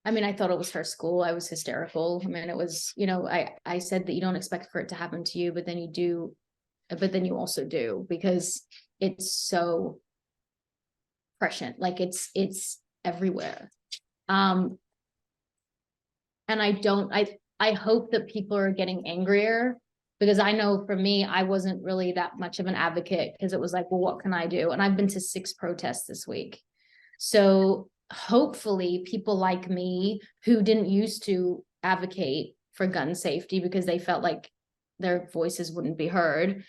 I mean, I thought it was her school. I was hysterical. I mean, it was, I said that you don't expect for it to happen to you, but then you do, but then you also do, because it's so prescient. Like it's everywhere. And I hope that people are getting angrier, because I know for me, I wasn't really that much of an advocate, because it was like, well, what can I do? And I've been to 6 protests this week. So hopefully people like me who didn't used to advocate for gun safety because they felt like their voices wouldn't be heard,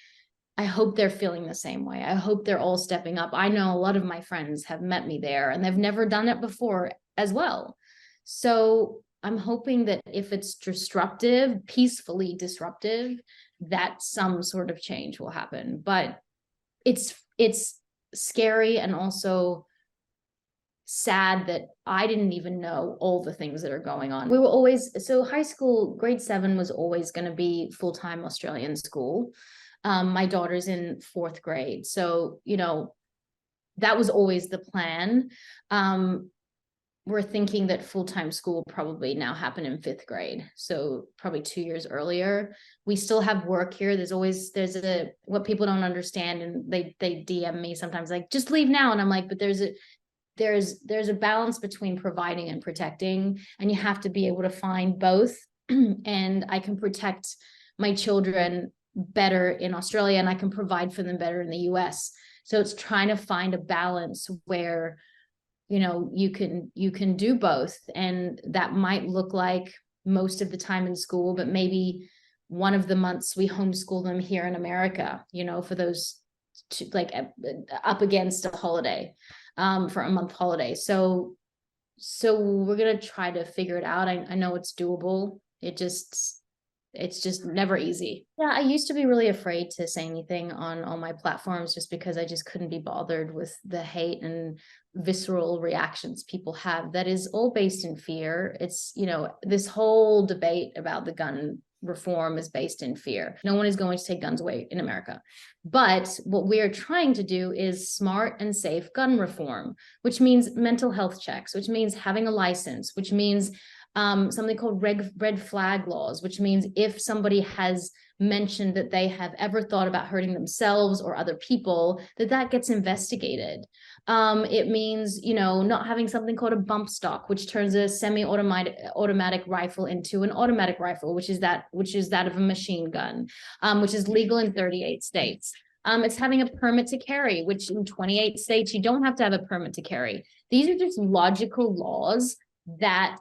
I hope they're feeling the same way. I hope they're all stepping up. I know a lot of my friends have met me there and they've never done it before as well. So I'm hoping that if it's disruptive, peacefully disruptive, that some sort of change will happen. But it's scary and also sad that I didn't even know all the things that are going on. We were always, so high school, grade 7 was always going to be full-time Australian school. My daughter's in 4th grade. So, that was always the plan. We're thinking that full-time school probably now happen in 5th grade. So probably 2 years earlier. We still have work here. There's what people don't understand. And they DM me sometimes like, just leave now. And I'm like, but there's a balance between providing and protecting, and you have to be able to find both. And I can protect my children better in Australia, and I can provide for them better in the US. So it's trying to find a balance where, you can do both. And that might look like most of the time in school, but maybe one of the months we homeschool them here in America, for those like up against a holiday, for a month holiday. So we're going to try to figure it out. I know it's doable. It's just never easy. Yeah, I used to be really afraid to say anything on all my platforms, just because I just couldn't be bothered with the hate and visceral reactions people have. That is all based in fear. It's, this whole debate about the gun reform is based in fear. No one is going to take guns away in America. But what we are trying to do is smart and safe gun reform, which means mental health checks, which means having a license, which means something called red flag laws, which means if somebody has mentioned that they have ever thought about hurting themselves or other people, that gets investigated. It means, not having something called a bump stock, which turns a semi-automatic rifle into an automatic rifle, which is that of a machine gun, which is legal in 38 states. It's having a permit to carry, which in 28 states, you don't have to have a permit to carry. These are just logical laws that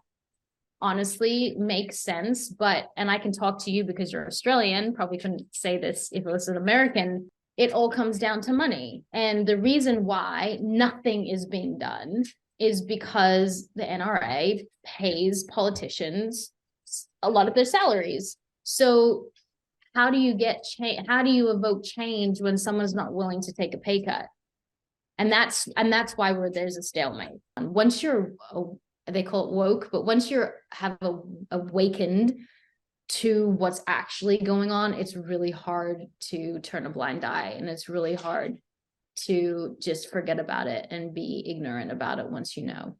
honestly makes sense. And I can talk to you because you're Australian, probably couldn't say this if it was an American. It all comes down to money. And the reason why nothing is being done is because the NRA pays politicians a lot of their salaries. So how do you evoke change when someone's not willing to take a pay cut? And that's why there's a stalemate. Once you're, they call it woke, but once you have awakened to what's actually going on, it's really hard to turn a blind eye, and it's really hard to just forget about it and be ignorant about it once you know.